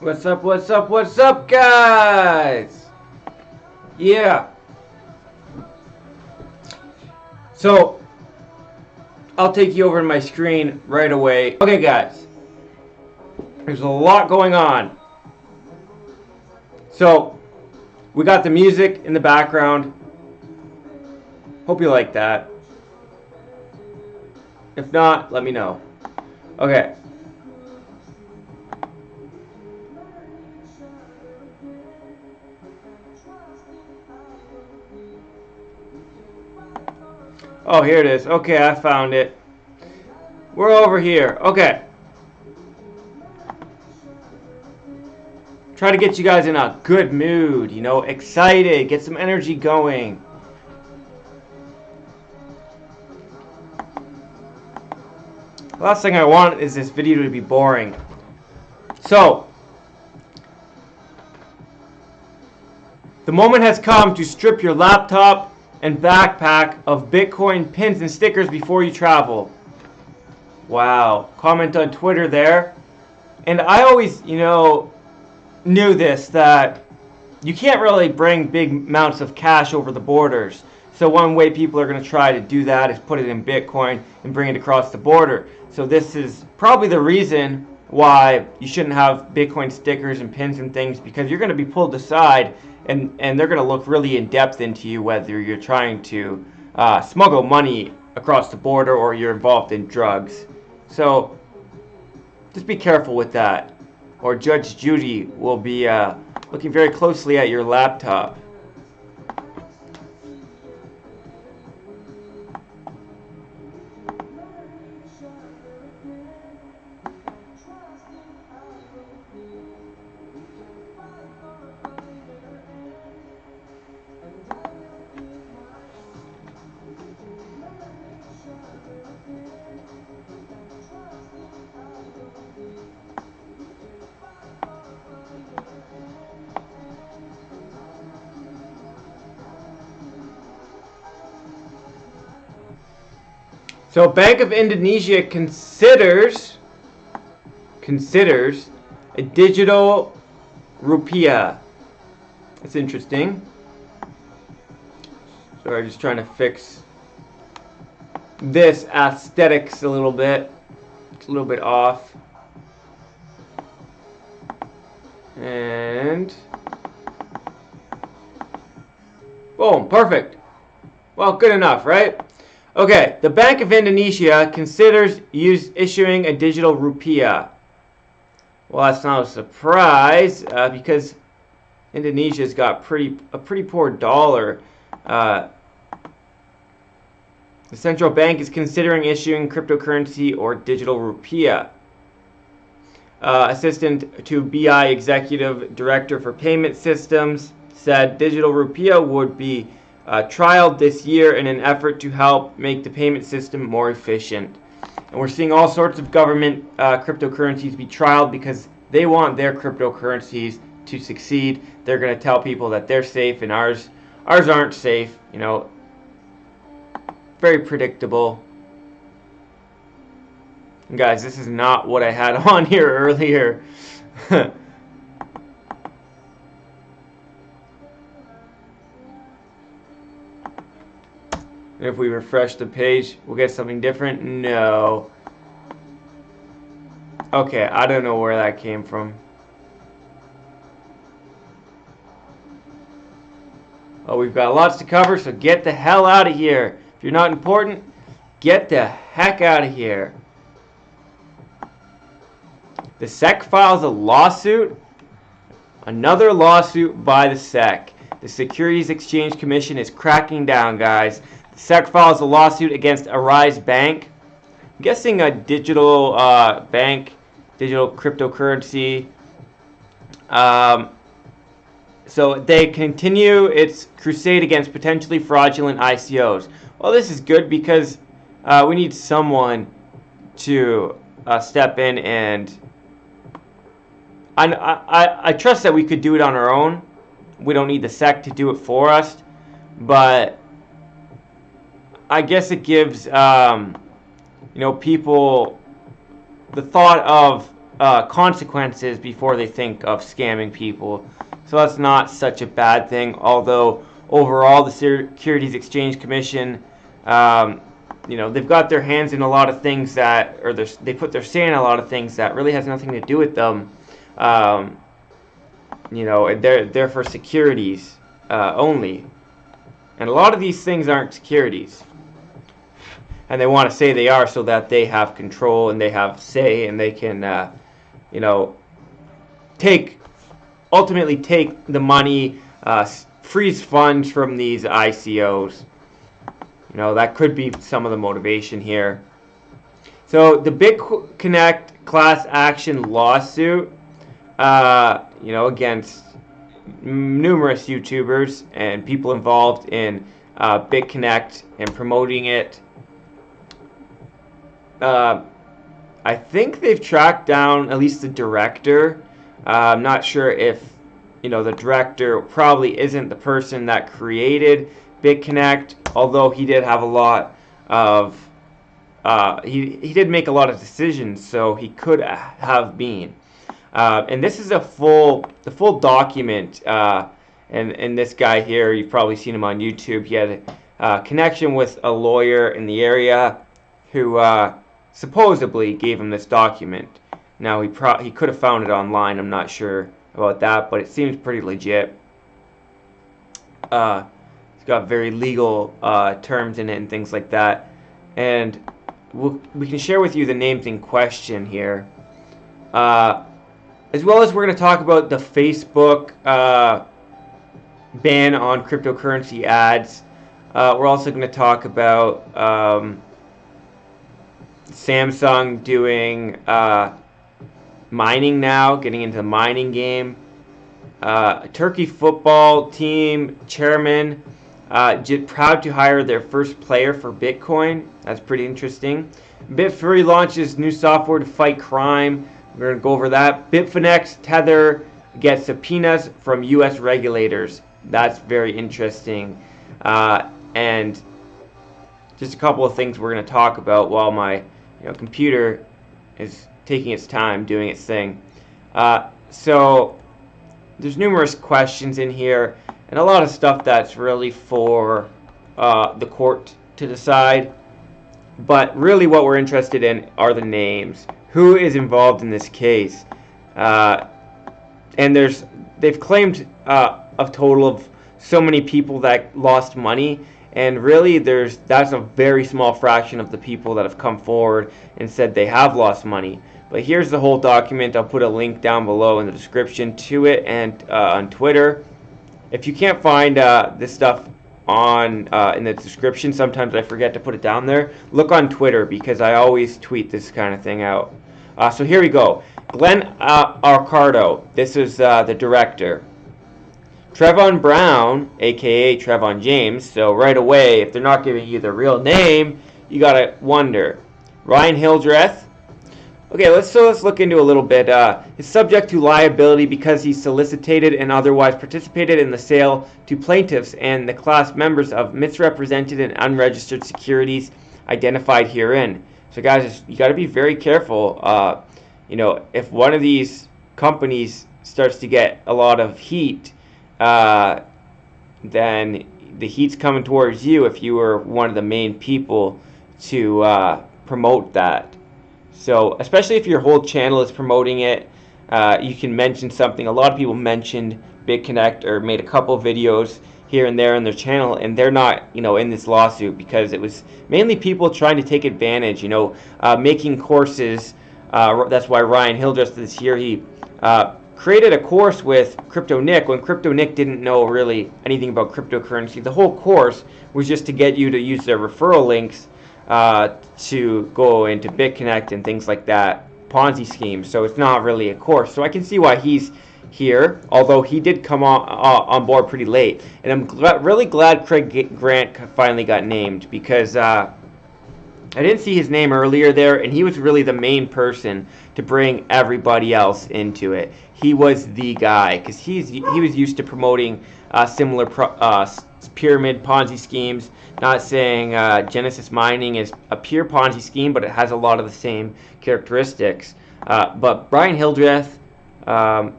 What's up, guys? Yeah. So, I'll take you over to my screen right away. Okay, guys. There's a lot going on. So, we got the music in the background. Hope you like that. If not, let me know. Okay. Oh, here it is. Okay, I found it. We're over here. Okay. Try to get you guys in a good mood, you know, excited, get some energy going. The last thing I want is this video to be boring. So, the moment has come to strip your laptop and backpack of Bitcoin pins and stickers before you travel. Wow. Comment on Twitter there. And I always, knew this, that you can't really bring big amounts of cash over the borders. So one way people are going to try to do that is put it in Bitcoin and bring it across the border. So this is probably the reason why you shouldn't have Bitcoin stickers and pins and things, because you're going to be pulled aside and they're going to look really in depth into you, whether you're trying to smuggle money across the border or you're involved in drugs. So just be careful with that, or Judge Judy will be looking very closely at your laptop. So Bank of Indonesia considers a digital rupiah. That's interesting. Sorry, just trying to fix this aesthetics a little bit. It's a little bit off. And boom, perfect. Well, good enough, right? Okay, the Bank of Indonesia considers issuing a digital rupiah. Well, that's not a surprise because Indonesia's got a pretty poor dollar. The central bank is considering issuing cryptocurrency or digital rupiah. Assistant to BI Executive Director for Payment Systems said digital rupiah would be trialed this year in an effort to help make the payment system more efficient. And we're seeing all sorts of government cryptocurrencies be trialed because they want their cryptocurrencies to succeed. They're going to tell people that they're safe and ours aren't safe. You know, very predictable. And guys, this is not what I had on here earlier. If we refresh the page, we'll get something different. No. Okay, I don't know where that came from. Oh, we've got lots to cover, so get the hell out of here. If you're not important, get the heck out of here. The SEC files a lawsuit. Another lawsuit by the SEC. The Securities Exchange Commission is cracking down, guys. The SEC files a lawsuit against Arise Bank. I'm guessing a digital bank, digital cryptocurrency. So they continue its crusade against potentially fraudulent ICOs. Well, this is good because we need someone to step in, and I trust that we could do it on our own. We don't need the SEC to do it for us, but I guess it gives people the thought of consequences before they think of scamming people. So that's not such a bad thing, although overall the Securities Exchange Commission, you know, they've got their hands in a lot of things that, or they put their say in a lot of things that really has nothing to do with them. You know, they're for securities only. And a lot of these things aren't securities. And they want to say they are so that they have control and they have say and they can, you know, ultimately take the money, freeze funds from these ICOs. You know, that could be some of the motivation here. So the Bitconnect class action lawsuit, you know, against numerous YouTubers and people involved in Bitconnect and promoting it. I think they've tracked down at least the director. I'm not sure if, you know, the director probably isn't the person that created Bitconnect, although he did have a lot of, he did make a lot of decisions, so he could have been. And this is the full document, and this guy here, you've probably seen him on YouTube. He had a connection with a lawyer in the area who supposedly gave him this document. Now he could have found it online. I'm not sure about that, but it seems pretty legit. It's got very legal terms in it and things like that. And we can share with you the names in question here. As well as we're going to talk about the Facebook ban on cryptocurrency ads. We're also going to talk about Samsung doing mining now, getting into the mining game. Turkey football team chairman proud to hire their first player for Bitcoin. That's pretty interesting. Bitfury launches new software to fight crime. We're going to go over that. BitfinexTether gets subpoenas from U.S. regulators. That's very interesting. And just a couple of things we're going to talk about while my computer is taking its time doing its thing. So there's numerous questions in here and a lot of stuff that's really for the court to decide. But really what we're interested in are the names. Who is involved in this case? And they've claimed a total of so many people that lost money, and really that's a very small fraction of the people that have come forward and said they have lost money. But here's the whole document. I'll put a link down below in the description to it, and on Twitter. If you can't find this stuff on in the description, sometimes I forget to put it down there. Look on Twitter, because I always tweet this kind of thing out. So here we go. Glenn Arcardo, this is the director. Trevon Brown, aka Trevon James. So right away, if they're not giving you the real name, you gotta wonder. Ryan Hildreth. Okay, let's look into a little bit. Is subject to liability because he solicited and otherwise participated in the sale to plaintiffs and the class members of misrepresented and unregistered securities identified herein. So guys, you got to be very careful. If one of these companies starts to get a lot of heat, then the heat's coming towards you if you were one of the main people to promote that. So especially if your whole channel is promoting it, you can mention something. A lot of people mentioned Bitconnect or made a couple videos here and there on their channel, and they're not, in this lawsuit because it was mainly people trying to take advantage, making courses. That's why Ryan Hildreth this year, he created a course with Crypto Nick when Crypto Nick didn't know really anything about cryptocurrency. The whole course was just to get you to use their referral links to go into Bitconnect and things like that, Ponzi schemes. So it's not really a course. So I can see why he's here, although he did come on board pretty late. And I'm really glad Craig Grant finally got named, because I didn't see his name earlier there, and he was really the main person to bring everybody else into it. He was the guy, because he was used to promoting similar pyramid Ponzi schemes. Not saying Genesis Mining is a pure Ponzi scheme, but it has a lot of the same characteristics. But Brian Hildreth,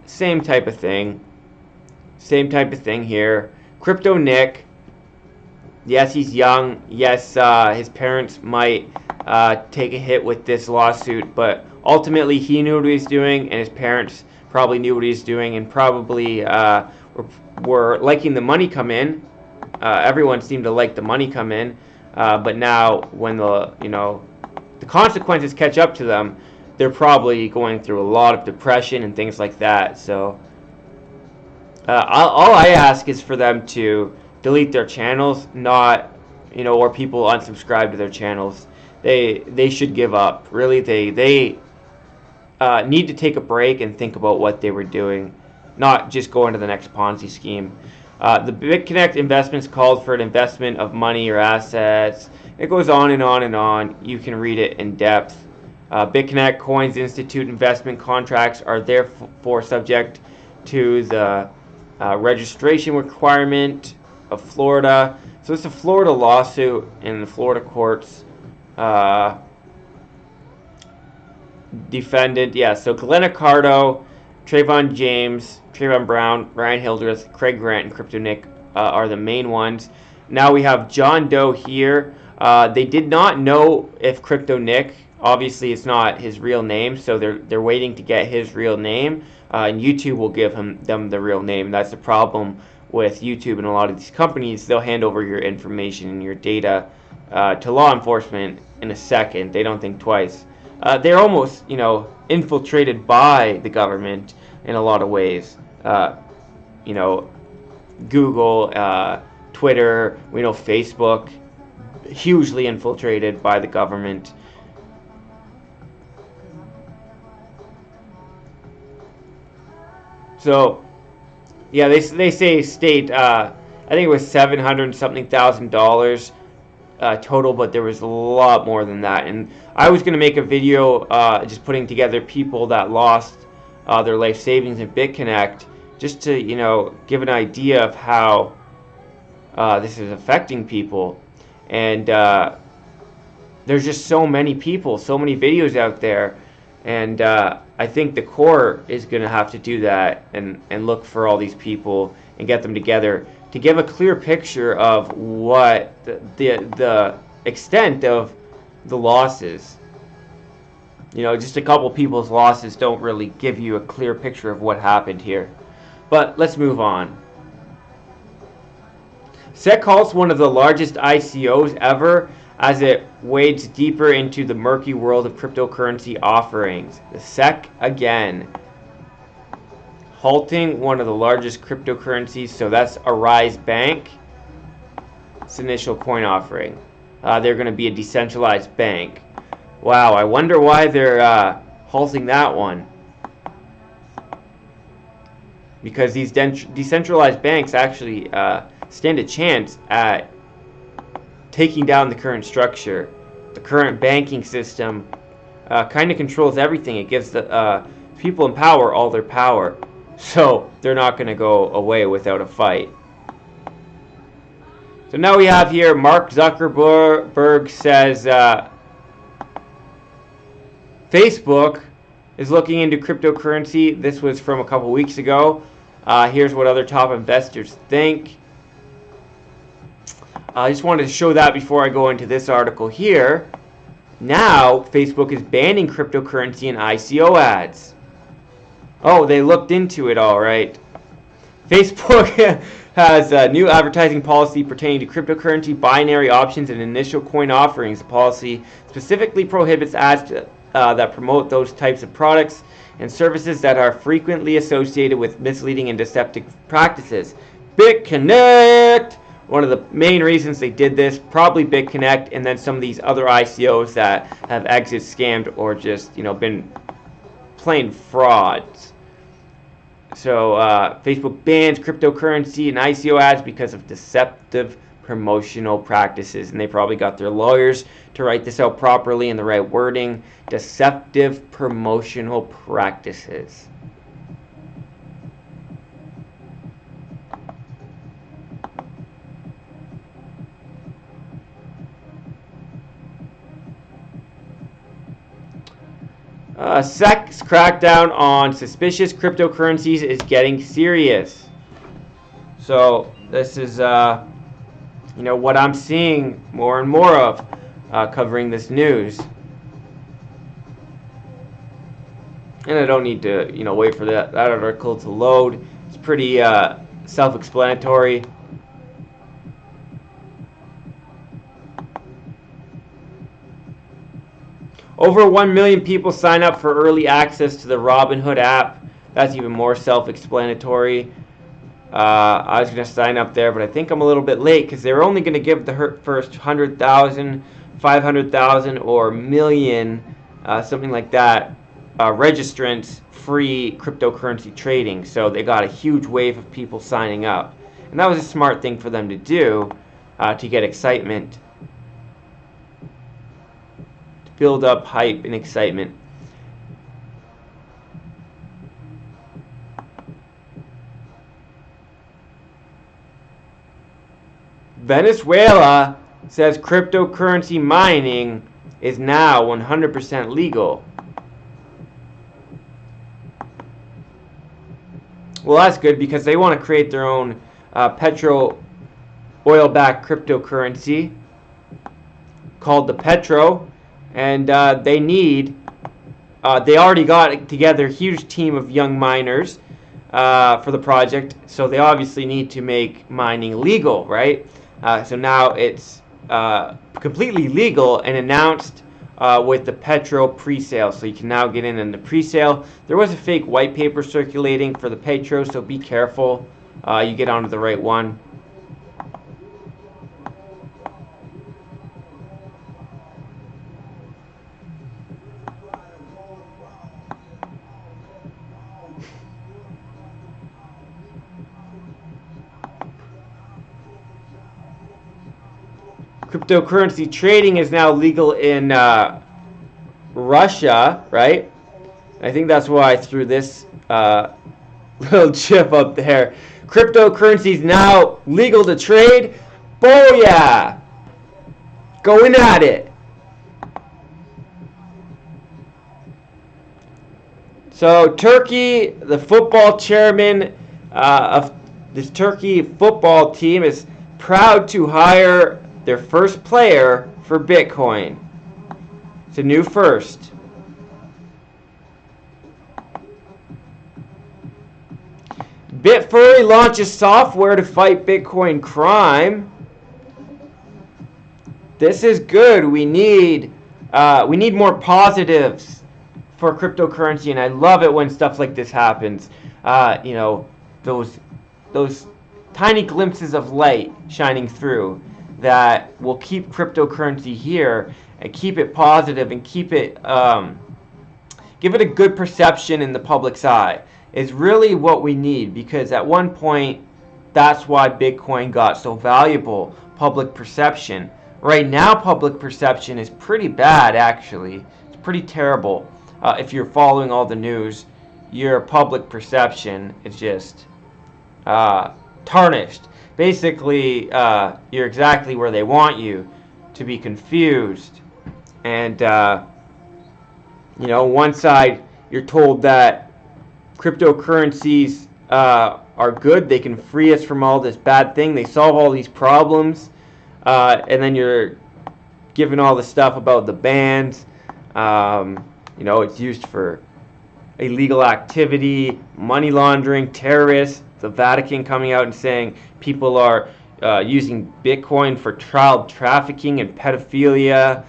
same type of thing. Same type of thing here. Crypto Nick, yes, he's young. Yes, his parents might take a hit with this lawsuit, but ultimately he knew what he was doing, and his parents probably knew what he was doing, and probably were liking the money come in. Everyone seemed to like the money come in, but now when the consequences catch up to them, they're probably going through a lot of depression and things like that. So all I ask is for them to delete their channels, not, or people unsubscribe to their channels. They should give up. Really, they need to take a break and think about what they were doing, not just go into the next Ponzi scheme. The Bitconnect investments called for an investment of money or assets. It goes on and on and on. You can read it in depth. Bitconnect Coins Institute investment contracts are therefore subject to the registration requirement of Florida. So it's a Florida lawsuit in the Florida courts. Defendant, yeah. So Glenn Accardo, Trayvon James, Trayvon Brown, Ryan Hildreth, Craig Grant, and Crypto Nick are the main ones. Now we have John Doe here. They did not know if Crypto Nick, obviously it's not his real name, so they're waiting to get his real name, and YouTube will give them the real name. That's the problem with YouTube and a lot of these companies. They'll hand over your information and your data to law enforcement in a second. They don't think twice. They're almost, infiltrated by the government in a lot of ways. Google, Twitter, we know Facebook, hugely infiltrated by the government. So, yeah, they say state, I think it was $700 something thousand total, but there was a lot more than that. And I was going to make a video just putting together people that lost their life savings in Bitconnect, just to give an idea of how this is affecting people. And there's just so many people, so many videos out there, and I think the court is going to have to do that and look for all these people and get them together to give a clear picture of what the extent of the losses. Just a couple people's losses don't really give you a clear picture of what happened here. But let's move on. SEC calls one of the largest ICOs ever as it wades deeper into the murky world of cryptocurrency offerings. The SEC again halting one of the largest cryptocurrencies, so that's Arise Bank. It's initial coin offering. They're going to be a decentralized bank. Wow, I wonder why they're halting that one. Because these decentralized banks actually stand a chance at taking down the current structure. The current banking system kind of controls everything. It gives the people in power all their power. So they're not going to go away without a fight. So now we have here Mark Zuckerberg says Facebook is looking into cryptocurrency. This was from a couple weeks ago. Here's what other top investors think. I just wanted to show that before I go into this article here. Now, Facebook is banning cryptocurrency and ICO ads. Oh, they looked into it all right. Facebook has a new advertising policy pertaining to cryptocurrency, binary options, and initial coin offerings. The policy specifically prohibits ads that promote those types of products and services that are frequently associated with misleading and deceptive practices. Bitconnect! One of the main reasons they did this, probably Bitconnect, and then some of these other ICOs that have exit scammed or just, been plain frauds. So Facebook bans cryptocurrency and ICO ads because of deceptive promotional practices, and they probably got their lawyers to write this out properly in the right wording. Deceptive promotional practices. SEC's crackdown on suspicious cryptocurrencies is getting serious. So this is, what I'm seeing more and more of covering this news. And I don't need to, wait for that article to load. It's pretty self-explanatory. Over 1 million people sign up for early access to the Robinhood app. That's even more self-explanatory. I was going to sign up there, but I think I'm a little bit late because they're only going to give the first 100,000, 500,000, or million, something like that, registrants free cryptocurrency trading. So they got a huge wave of people signing up. And that was a smart thing for them to do to get excitement, to build up hype and excitement. Venezuela says cryptocurrency mining is now 100% legal. Well, that's good because they want to create their own petro oil-backed cryptocurrency called the Petro, and they already got together a huge team of young miners for the project, so they obviously need to make mining legal, right? So now it's completely legal and announced with the Petro pre-sale. So you can now get in the pre-sale. There was a fake white paper circulating for the Petro, so be careful you get onto the right one. Cryptocurrency trading is now legal in Russia, right? I think that's why I threw this little chip up there. Cryptocurrency is now legal to trade. Booyah! Going at it. So Turkey, the football chairman of this Turkey football team, is proud to hire their first player for Bitcoin. It's a new first. Bitfurry launches software to fight Bitcoin crime. This is good. We need more positives for cryptocurrency, and I love it when stuff like this happens. Those tiny glimpses of light shining through that will keep cryptocurrency here and keep it positive and keep it give it a good perception in the public's eye is really what we need, because at one point that's why Bitcoin got so valuable. Public perception. Right now public perception is pretty bad, actually. It's pretty terrible. If you're following all the news, your public perception is just tarnished. Basically, you're exactly where they want you to be, confused. And, one side, you're told that cryptocurrencies are good. They can free us from all this bad thing. They solve all these problems. And then you're given all the stuff about the bans. It's used for illegal activity, money laundering, terrorists. The Vatican coming out and saying people are using Bitcoin for child trafficking and pedophilia.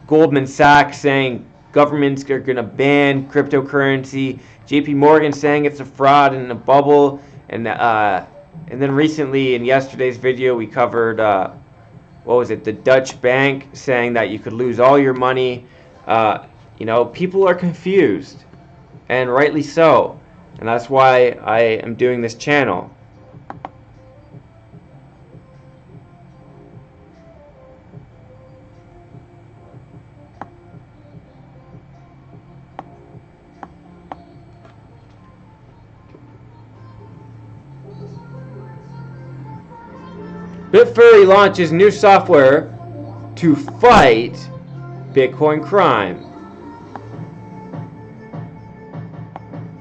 Goldman Sachs saying governments are going to ban cryptocurrency. JP Morgan saying it's a fraud and a bubble. And then recently in yesterday's video we covered, the Dutch bank saying that you could lose all your money. People are confused, and rightly so. And that's why I am doing this channel. Bitfurry launches new software to fight Bitcoin crime.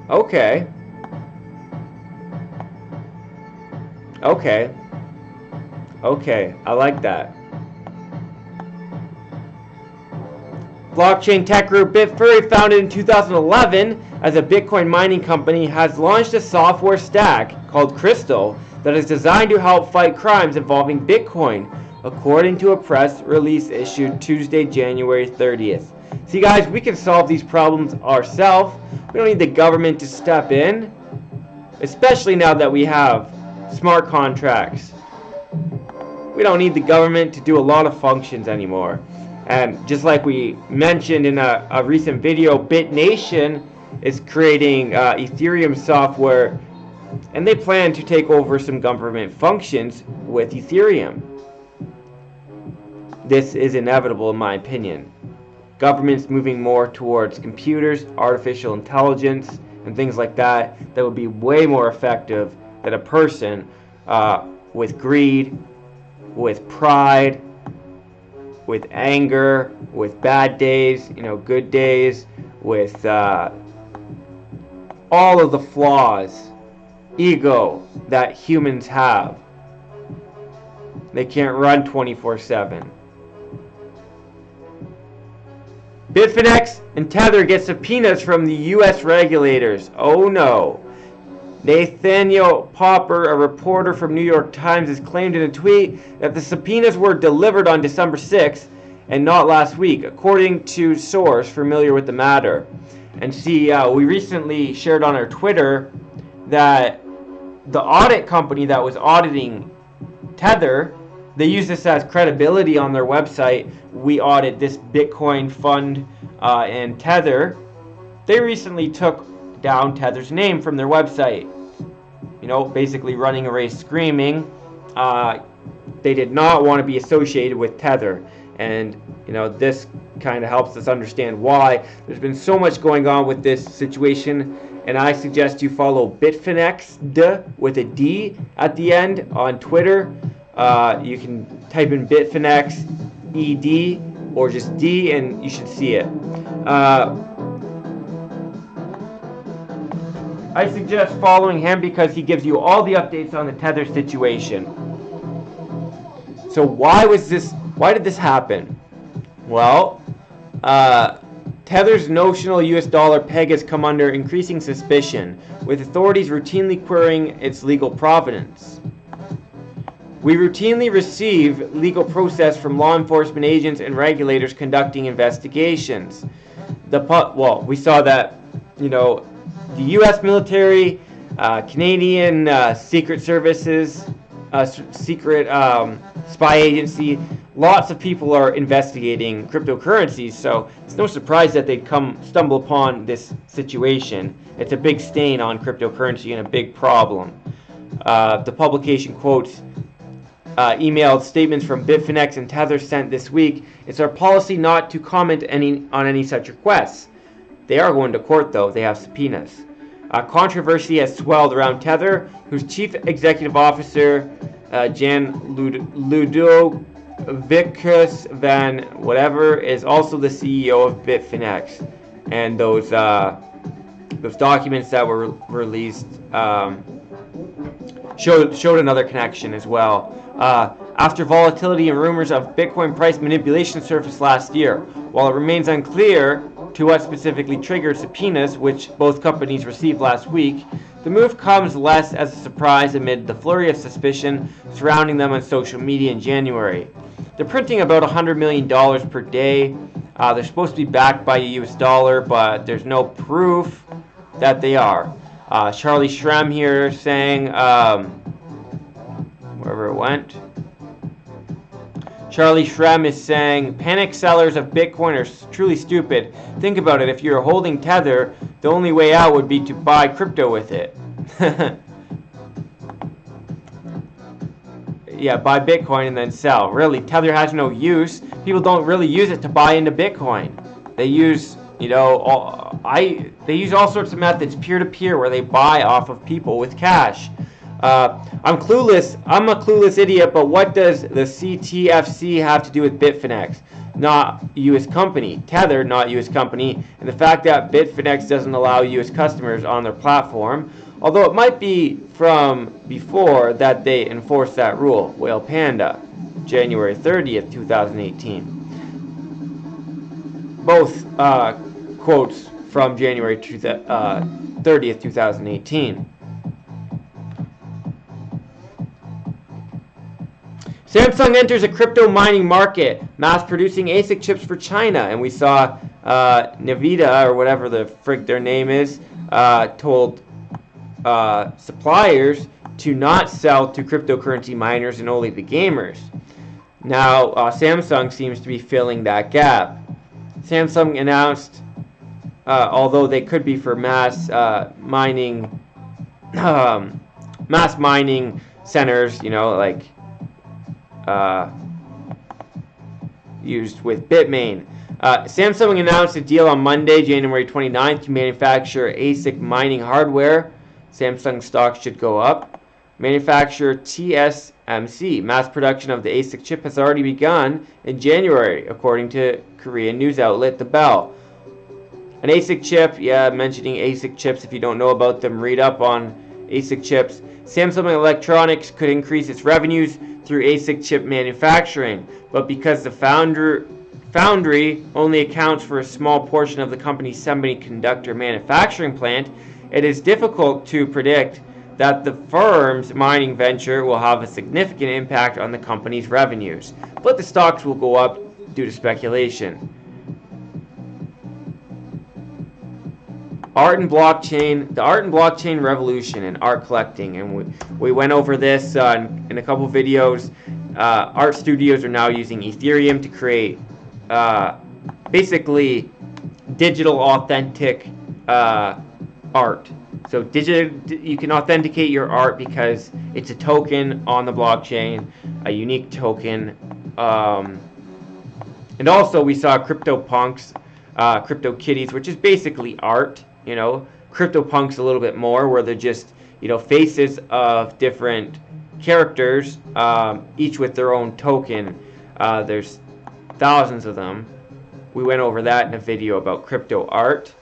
Okay. Okay. Okay, I like that. Blockchain tech group Bitfury, founded in 2011 as a Bitcoin mining company, has launched a software stack called Crystal that is designed to help fight crimes involving Bitcoin, according to a press release issued Tuesday, January 30th. See guys, we can solve these problems ourselves. We don't need the government to step in, especially now that we have smart contracts. We don't need the government to do a lot of functions anymore. And just like we mentioned in a recent video, BitNation is creating Ethereum software, and they plan to take over some government functions with Ethereum. This is inevitable in my opinion. Governments moving more towards computers, artificial intelligence, and things like that would be way more effective than a person with greed, with pride, with anger, with bad days, good days, with all of the flaws, ego that humans have. They can't run 24/7. Bitfinex and Tether get subpoenas from the US regulators. Oh no. Nathaniel Popper, a reporter from New York Times, has claimed in a tweet that the subpoenas were delivered on December 6th and not last week, according to source familiar with the matter. And see, we recently shared on our Twitter that the audit company that was auditing Tether, they use this as credibility on their website. We audit this Bitcoin fund and Tether. They recently took down Tether's name from their website. Basically running a race screaming. They did not want to be associated with Tether. And, this kind of helps us understand why. There's been so much going on with this situation. And I suggest you follow BitfinexTether with a D at the end on Twitter. You can type in Bitfinex ED or just D and you should see it. I suggest following him because he gives you all the updates on the Tether situation. So why did this happen? Well, Tether's notional US dollar peg has come under increasing suspicion, with authorities routinely querying its legal provenance. We routinely receive legal process from law enforcement agents and regulators conducting investigations. We saw that, the U.S. military, Canadian secret services, secret spy agency, lots of people are investigating cryptocurrencies, so it's no surprise that they'd stumble upon this situation. It's a big stain on cryptocurrency and a big problem. The publication quotes emailed statements from Bitfinex and Tether sent this week. It's our policy not to comment on any such requests. They are going to court though. They have subpoenas. Controversy has swelled around Tether, whose chief executive officer, Jan Ludovicus van whatever, is also the CEO of Bitfinex. And those documents that were released showed another connection as well. After volatility and rumors of Bitcoin price manipulation surfaced last year, while it remains unclear to what specifically triggered subpoenas, which both companies received last week, the move comes less as a surprise amid the flurry of suspicion surrounding them on social media in January. They're printing about $100 million per day. They're supposed to be backed by a US dollar, but there's no proof that they are. Charlie Shrem here saying, wherever it went. Charlie Shrem is saying, panic sellers of Bitcoin are truly stupid. Think about it. If you're holding Tether, the only way out would be to buy crypto with it. Yeah, buy Bitcoin and then sell. Really, Tether has no use. People don't really use it to buy into Bitcoin. They use, they use all sorts of methods, peer-to-peer, where they buy off of people with cash. I'm clueless. I'm a clueless idiot, but what does the CTFC have to do with Bitfinex? Not U.S. company. Tether, not U.S. company. And the fact that Bitfinex doesn't allow U.S. customers on their platform, although it might be from before that they enforced that rule. Whale Panda, January 30th, 2018. Both quotes from January 30th, 2018. Samsung enters a crypto mining market, mass producing ASIC chips for China. And we saw Nvidia, or whatever the frick their name is, told suppliers to not sell to cryptocurrency miners and only the gamers. Now, Samsung seems to be filling that gap. Samsung announced, although they could be for mass mining centers, you know, like used with Bitmain. Samsung announced a deal on Monday, January 29th, to manufacture ASIC mining hardware. Samsung stock should go up. Manufacturer TSMC, mass production of the ASIC chip has already begun in January, according to Korean news outlet The Bell. An ASIC chip, yeah, mentioning ASIC chips, if you don't know about them, read up on ASIC chips. Samsung Electronics could increase its revenues through ASIC chip manufacturing, but because the foundry only accounts for a small portion of the company's semiconductor manufacturing plant, it is difficult to predict that the firm's mining venture will have a significant impact on the company's revenues, but the stocks will go up due to speculation. Art and blockchain, the art and blockchain revolution and art collecting, and we went over this in a couple videos. Art studios are now using Ethereum to create basically digital authentic art. So you can authenticate your art because it's a token on the blockchain, a unique token. And also we saw CryptoPunks, CryptoKitties, which is basically art. You know, CryptoPunks a little bit more, where they're just, you know, faces of different characters, each with their own token. There's thousands of them. We went over that in a video about crypto art.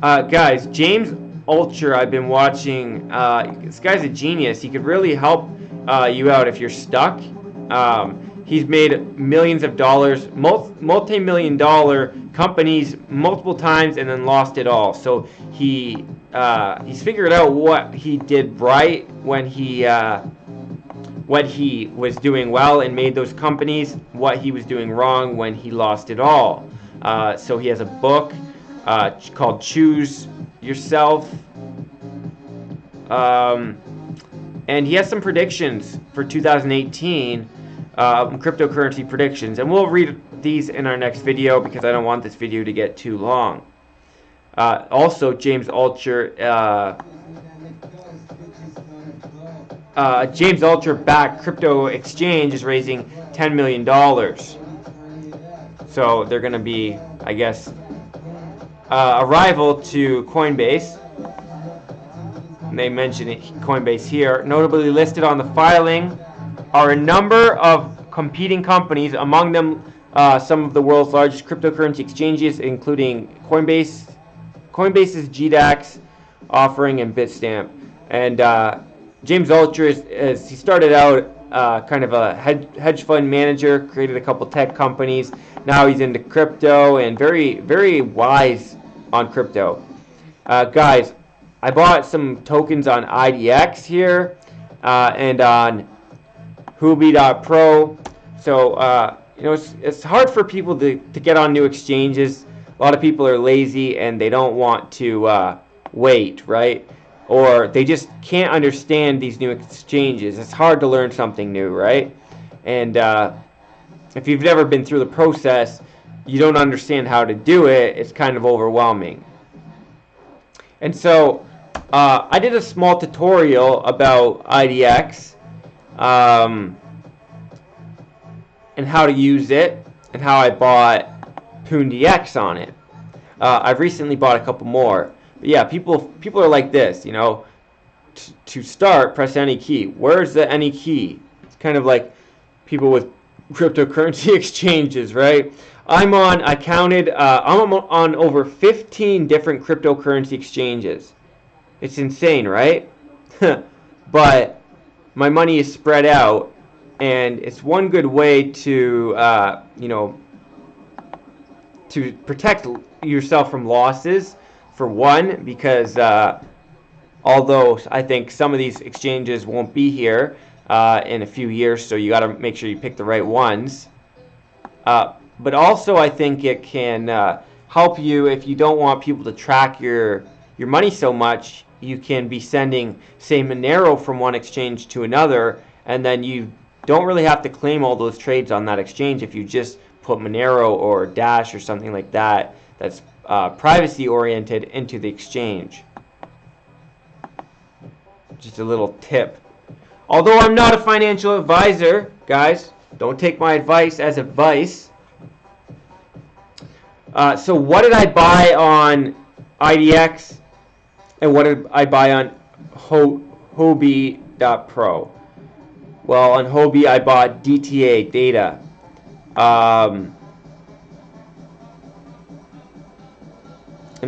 Guys, James Ulcher, I've been watching. This guy's a genius. He could really help you out if you're stuck. He's made millions of dollars, multi-million dollar companies multiple times, and then lost it all. So he's figured out what he did right when he was doing well and made those companies, what he was doing wrong when he lost it all. So he has a book called Choose Yourself, and he has some predictions for 2018. Cryptocurrency predictions, and we'll read these in our next video because I don't want this video to get too long. Also, James Ulcher backed Crypto Exchange is raising $10 million. So they're going to be, I guess, a rival to Coinbase. And they mention Coinbase here. Notably listed on the filing are a number of competing companies, among them some of the world's largest cryptocurrency exchanges, including Coinbase's GDAX offering and Bitstamp. And James Ulcher he started out kind of a hedge fund manager, created a couple tech companies. Now he's into crypto and very, very wise on crypto. Guys, I bought some tokens on IDX here and on Huobi.pro. So you know, it's hard for people to get on new exchanges. A lot of people are lazy and they don't want to wait, right? Or they just can't understand these new exchanges. It's hard to learn something new, right? And if you've never been through the process, you don't understand how to do it. It's kind of overwhelming. And so I did a small tutorial about IDX. And how to use it, and how I bought PoonDX on it. I've recently bought a couple more. But yeah, people are like this, you know. to start, press any key. Where's the any key? It's kind of like people with cryptocurrency exchanges, right? I'm on over 15 different cryptocurrency exchanges. It's insane, right? But my money is spread out, and it's one good way to to protect yourself from losses, for one, because although I think some of these exchanges won't be here in a few years, so you got to make sure you pick the right ones. But also I think it can help you if you don't want people to track your money so much. You can be sending, say, Monero from one exchange to another, and then you don't really have to claim all those trades on that exchange if you just put Monero or Dash or something like that that's privacy oriented into the exchange. Just a little tip. Although I'm not a financial advisor, guys, don't take my advice as advice. So what did I buy on IDX and what did I buy on Huobi.pro? Well, on Huobi I bought DTA, data. And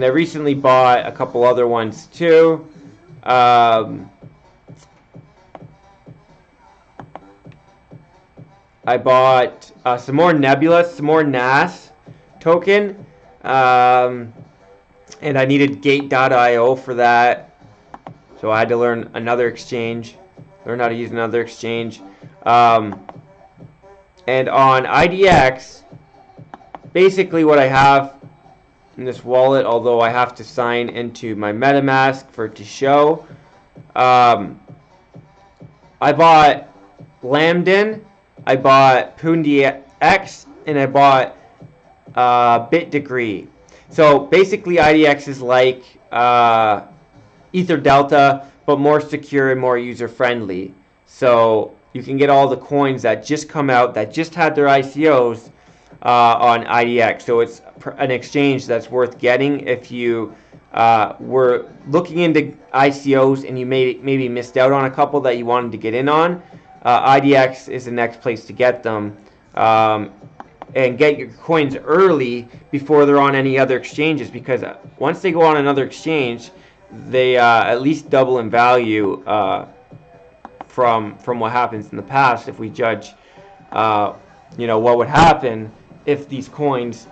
I recently bought a couple other ones too. I bought some more Nebula, some more NAS token, and I needed Gate.io for that, so I had to learn another exchange, learn how to use another exchange. And on IDX, basically what I have in this wallet, although I have to sign into my MetaMask for it to show, I bought Lambden, I bought PoonDX, and I bought BitDegree. So basically IDX is like Ether Delta, but more secure and more user friendly. So you can get all the coins that just come out, that just had their ICOs on IDX. So it's an exchange that's worth getting if you were looking into ICOs and you maybe missed out on a couple that you wanted to get in on. IDX is the next place to get them, and get your coins early before they're on any other exchanges, because once they go on another exchange, they at least double in value from what happens in the past. If we judge, what would happen if these coins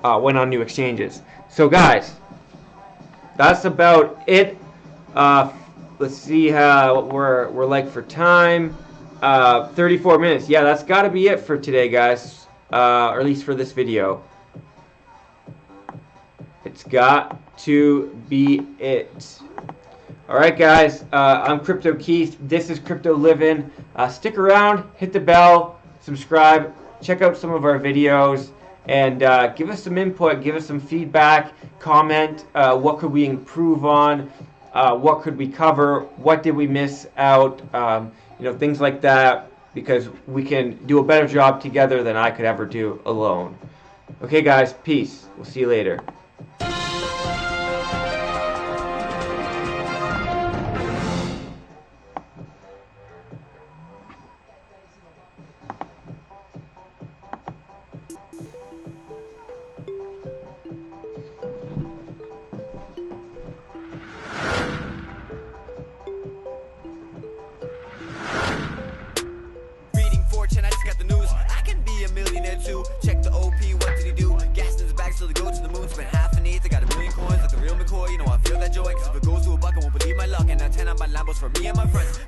went on new exchanges. So guys, that's about it. Let's see how we're like for time. 34 minutes. Yeah, that's got to be it for today, guys. Or at least for this video. It's got to be it. Alright, guys. I'm Crypto Keith. This is Crypto Livin'. Stick around, hit the bell, subscribe, check out some of our videos, and give us some input, give us some feedback, comment. What could we improve on? What could we cover? What did we miss out? Things like that, because we can do a better job together than I could ever do alone. Okay, guys, peace. We'll see you later. Workchain, I just got the news. I can be a millionaire too. Check the OP, what did he do? Gas in his bag, so they go to the moon. Spent half an eighth, I got 1 million coins like the real McCoy. You know I feel that joy, cause if it goes to a buck, I won't believe my luck. And now 10 on my Lambos for me and my friends.